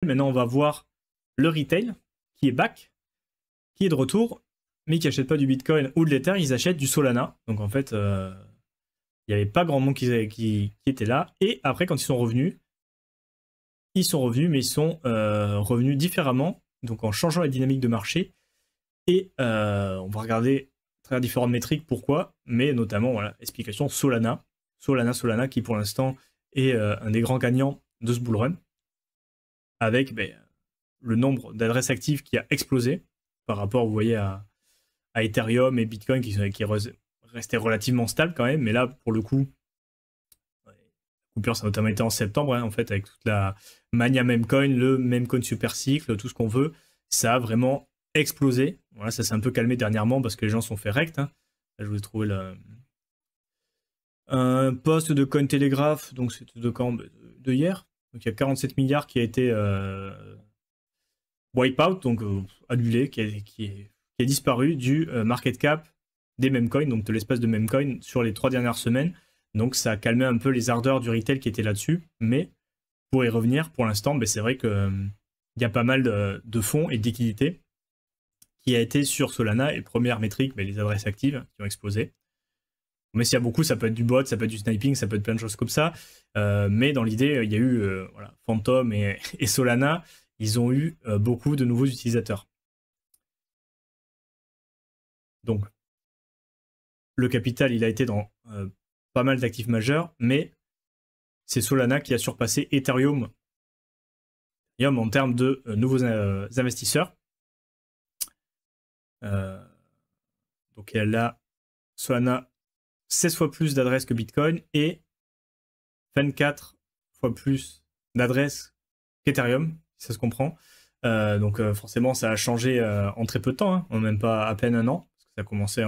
Maintenant, on va voir le retail qui est back, qui est de retour, mais qui n'achètent pas du Bitcoin ou de l'Ether, ils achètent du Solana. Donc en fait, il n'y avait pas grand monde qui était là. Et après, quand ils sont revenus, mais ils sont revenus différemment, donc en changeant la dynamique de marché. Et on va regarder à travers différentes métriques pourquoi, mais notamment, voilà, explication Solana. Solana qui pour l'instant est un des grands gagnants de ce bull run, avec le nombre d'adresses actives qui a explosé par rapport, vous voyez, à Ethereum et Bitcoin qui restaient relativement stables quand même, mais là, pour le coup, la coupure, ça a notamment été en septembre, hein, en fait, avec toute la mania memecoin, le memecoin super cycle, tout ce qu'on veut, ça a vraiment explosé. Voilà, ça s'est un peu calmé dernièrement parce que les gens sont fait rect. Hein. Là, je vous ai trouvé un post de Cointelegraph, donc c'était de quand de hier. Donc il y a 47 milliards qui a été wipe-out, donc annulé, qui est disparu du market cap des memecoins, donc de l'espace de memecoin sur les 3 dernières semaines. Donc ça a calmé un peu les ardeurs du retail qui étaient là-dessus. Mais pour y revenir, pour l'instant, c'est vrai qu'il y a pas mal de fonds et de liquidités qui a été sur Solana. Et première métrique, les adresses actives qui ont explosé. Mais s'il y a beaucoup, ça peut être du bot, ça peut être du sniping, ça peut être plein de choses comme ça. Mais dans l'idée, il y a eu voilà, Phantom et Solana, ils ont eu beaucoup de nouveaux utilisateurs. Donc, le capital, il a été dans pas mal d'actifs majeurs, mais c'est Solana qui a surpassé Ethereum en termes de nouveaux investisseurs. Donc, elle a Solana 16 fois plus d'adresses que Bitcoin et 24 fois plus d'adresses qu'Ethereum, si ça se comprend. Donc forcément, ça a changé en très peu de temps, hein, en même pas à peine un an, parce que ça a commencé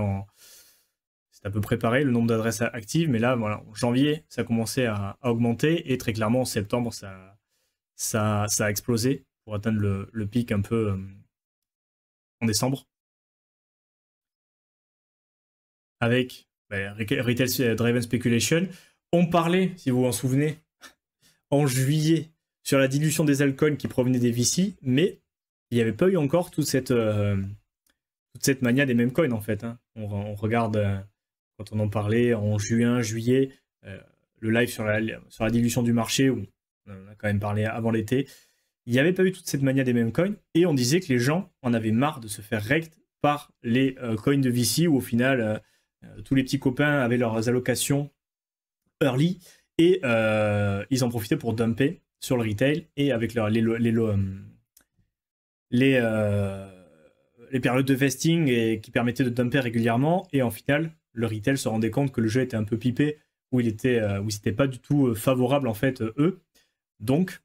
c'était à peu près pareil, le nombre d'adresses actives, mais là, voilà, en janvier, ça a commencé à augmenter, et très clairement, en septembre, ça a explosé pour atteindre le pic un peu en décembre. Avec Retail Driven Speculation. On parlait, si vous vous en souvenez, en juillet, sur la dilution des altcoins qui provenaient des VC, mais il n'y avait pas eu encore toute cette mania des memecoins, en fait. Hein. On regarde, quand on en parlait en juin, juillet, le live sur la dilution du marché, où on en a quand même parlé avant l'été, il n'y avait pas eu toute cette mania des memecoins, et on disait que les gens en avaient marre de se faire rect par les coins de VC, où au final, tous les petits copains avaient leurs allocations early, et ils en profitaient pour dumper sur le retail, et avec les périodes de vesting et qui permettaient de dumper régulièrement, et en final, le retail se rendait compte que le jeu était un peu pipé, où ils n'étaient pas du tout favorables, en fait, eux. Donc,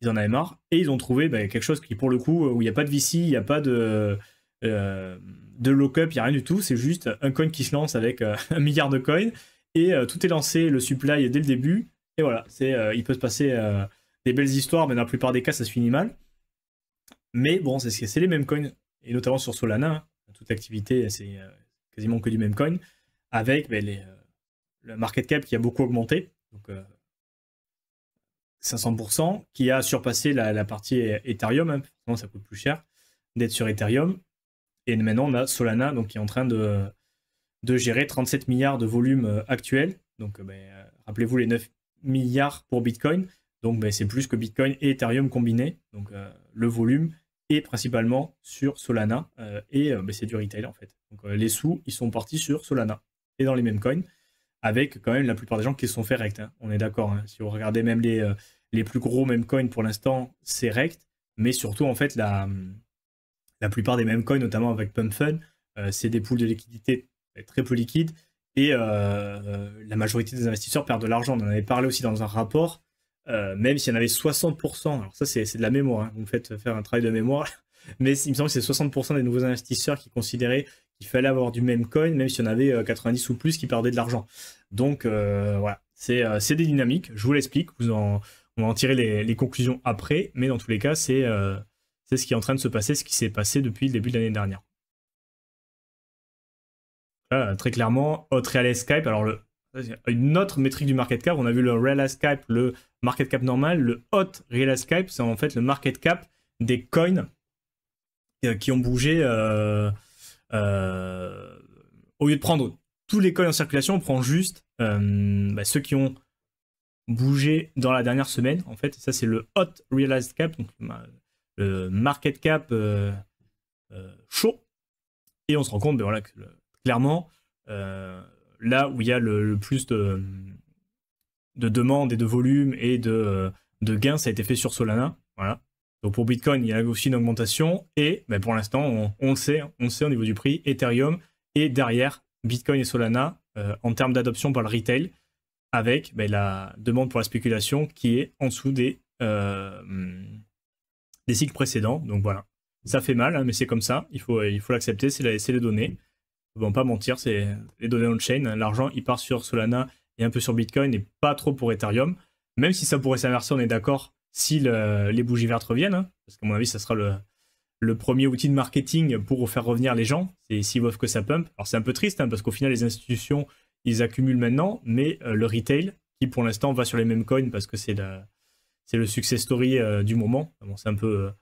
ils en avaient marre, et ils ont trouvé quelque chose qui, pour le coup, où il n'y a pas de VC, il n'y a pas de lock-up, il n'y a rien du tout, c'est juste un coin qui se lance avec 1 milliard de coins, et tout est lancé, le supply dès le début, et voilà, il peut se passer des belles histoires, mais dans la plupart des cas, ça se finit mal. Mais bon, c'est les mêmes coins, et notamment sur Solana, hein, toute activité, c'est quasiment que du même coin, avec le market cap qui a beaucoup augmenté, donc 500%, qui a surpassé la partie Ethereum, hein, forcément ça coûte plus cher d'être sur Ethereum, et maintenant on a Solana donc, qui est en train de gérer 37 milliards de volume actuel, donc rappelez-vous les 9 milliards pour Bitcoin, donc c'est plus que Bitcoin et Ethereum combinés, donc le volume est principalement sur Solana, et c'est du retail en fait. Donc les sous, ils sont partis sur Solana, et dans les mêmes coins, avec quand même la plupart des gens qui se sont fait rect, hein. On est d'accord, hein. Si vous regardez même les plus gros meme coins pour l'instant, c'est rect, mais surtout en fait la plupart des meme coins, notamment avec Pump Fund, c'est des pools de liquidité très peu liquides, et la majorité des investisseurs perdent de l'argent. On en avait parlé aussi dans un rapport, même s'il y en avait 60%, alors ça c'est de la mémoire, hein. Vous me faites faire un travail de mémoire, mais il me semble que c'est 60% des nouveaux investisseurs qui considéraient qu'il fallait avoir du même coin, même s'il y en avait 90 ou plus qui perdaient de l'argent. Donc voilà, c'est des dynamiques, je vous l'explique, on va en tirer les conclusions après, mais dans tous les cas, c'est ce qui est en train de se passer, ce qui s'est passé depuis le début de l'année dernière. Très clairement, Hot Real Escape, alors une autre métrique du market cap. On a vu le realized cap, le market cap normal. Le hot realized cap, c'est en fait le market cap des coins qui ont bougé. Au lieu de prendre tous les coins en circulation, on prend juste ceux qui ont bougé dans la dernière semaine. En fait, ça c'est le hot realized cap, donc le market cap chaud. Et on se rend compte voilà, que clairement, là où il y a le plus de demandes et de volume et de gains, ça a été fait sur Solana. Voilà. Donc pour Bitcoin, il y a aussi une augmentation. Et pour l'instant, on le sait au niveau du prix, Ethereum est derrière Bitcoin et Solana en termes d'adoption par le retail, avec la demande pour la spéculation qui est en dessous des cycles précédents. Donc voilà. Ça fait mal, hein, mais c'est comme ça. Il faut l'accepter, c'est les données. Ils ne vont pas mentir, c'est les données on-chain. L'argent, il part sur Solana et un peu sur Bitcoin et pas trop pour Ethereum. Même si ça pourrait s'inverser, on est d'accord, si les bougies vertes reviennent. Hein, parce qu'à mon avis, ça sera le premier outil de marketing pour faire revenir les gens. C'est s'ils voient que ça pump. Alors c'est un peu triste, hein, parce qu'au final, les institutions, ils accumulent maintenant, mais le retail, qui pour l'instant va sur les mêmes coins parce que c'est le success story du moment. Bon, c'est un peu...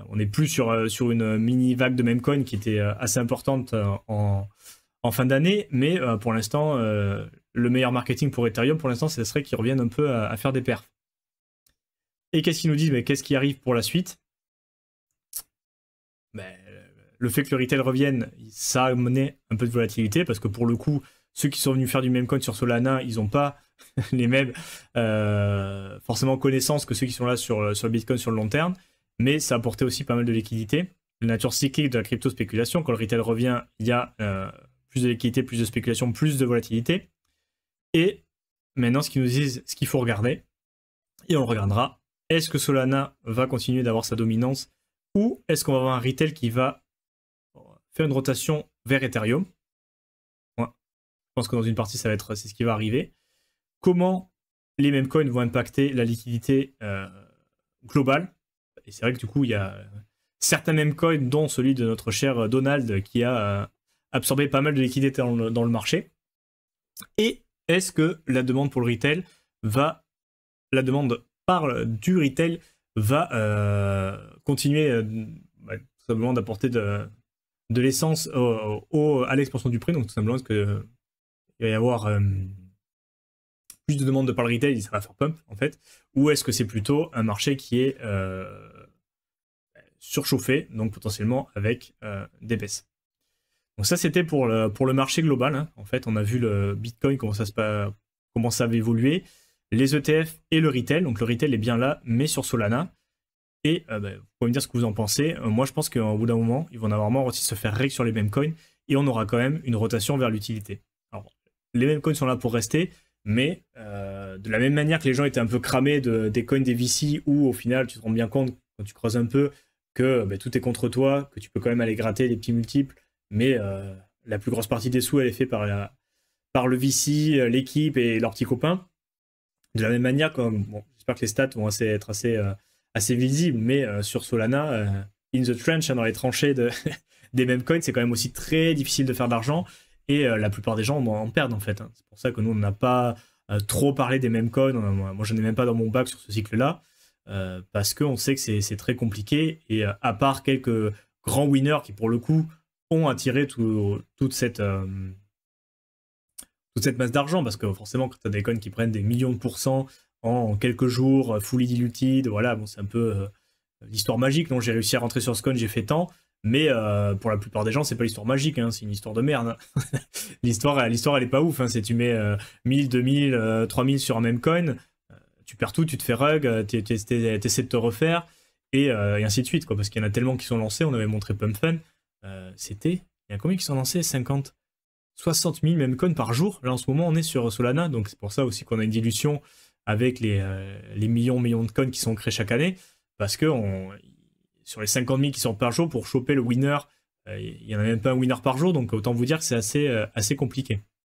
on n'est plus sur une mini vague de meme coin qui était assez importante en fin d'année, mais pour l'instant, le meilleur marketing pour Ethereum, pour l'instant, ce serait qu'ils reviennent un peu à faire des perfs. Et qu'est-ce qu'ils nous disent? Qu'est-ce qui arrive pour la suite? Le fait que le retail revienne, ça a amené un peu de volatilité, parce que pour le coup, ceux qui sont venus faire du meme coin sur Solana, ils n'ont pas les mêmes forcément connaissances que ceux qui sont là sur le Bitcoin sur le long terme. Mais ça a apporté aussi pas mal de liquidité. La nature cyclique de la crypto-spéculation, quand le retail revient, il y a plus de liquidité, plus de spéculation, plus de volatilité. Et maintenant, ce qu'ils nous disent, ce qu'il faut regarder, et on le regardera, est-ce que Solana va continuer d'avoir sa dominance ou est-ce qu'on va avoir un retail qui va faire une rotation vers Ethereum? Ouais. Je pense que dans une partie, c'est ce qui va arriver. Comment les mêmes coins vont impacter la liquidité globale? Et c'est vrai que du coup, il y a certains meme coins, dont celui de notre cher Donald, qui a absorbé pas mal de liquidité dans le marché. Et est-ce que la demande pour le retail la demande du retail va continuer tout simplement d'apporter de l'essence à l'expansion du prix, donc tout simplement parce que il va y avoir plus de demandes de par le retail, ça va faire pump en fait, ou est-ce que c'est plutôt un marché qui est surchauffé, donc potentiellement avec des baisses. Donc ça c'était pour le marché global, hein. En fait on a vu le Bitcoin, comment ça va évoluer, les ETF et le retail, donc le retail est bien là, mais sur Solana. Et vous pouvez me dire ce que vous en pensez. Moi je pense qu'au bout d'un moment, ils vont en avoir marre aussi de se faire règle sur les mêmes coins, et on aura quand même une rotation vers l'utilité. Alors les mêmes coins sont là pour rester, mais de la même manière que les gens étaient un peu cramés des coins des VC, où au final tu te rends bien compte quand tu creuses un peu que tout est contre toi, que tu peux quand même aller gratter des petits multiples, mais la plus grosse partie des sous elle est faite par le VC, l'équipe et leurs petits copains. De la même manière, j'espère que les stats vont être assez visibles, mais sur Solana, in the trench, dans les tranchées des mêmes coins, c'est quand même aussi très difficile de faire de l'argent, et la plupart des gens en perdent en fait. Hein. C'est pour ça que nous on n'a pas trop parlé des mêmes coins. Moi je n'ai même pas dans mon bac sur ce cycle-là, parce qu'on sait que c'est très compliqué, et à part quelques grands winners qui pour le coup ont attiré toute cette masse d'argent, parce que forcément quand tu as des coins qui prennent des millions de pourcents en quelques jours, fully diluted, voilà, bon, c'est un peu l'histoire magique. Non, j'ai réussi à rentrer sur ce coin, j'ai fait tant, mais pour la plupart des gens c'est pas l'histoire magique, hein, c'est une histoire de merde, hein. l'histoire elle est pas ouf, hein. Si tu mets 1000, 2000, 3000 sur un même coin, tu perds tout, tu te fais rug, tu essaies de te refaire, et ainsi de suite, quoi, parce qu'il y en a tellement qui sont lancés. On avait montré Pump Fun, il y a combien qui sont lancés? 50, 60 000 même coins par jour. Là en ce moment on est sur Solana, donc c'est pour ça aussi qu'on a une dilution avec les millions de coins qui sont créés chaque année, parce que sur les 50 000 qui sortent par jour, pour choper le winner, il n'y en a même pas un winner par jour, donc autant vous dire que c'est assez compliqué.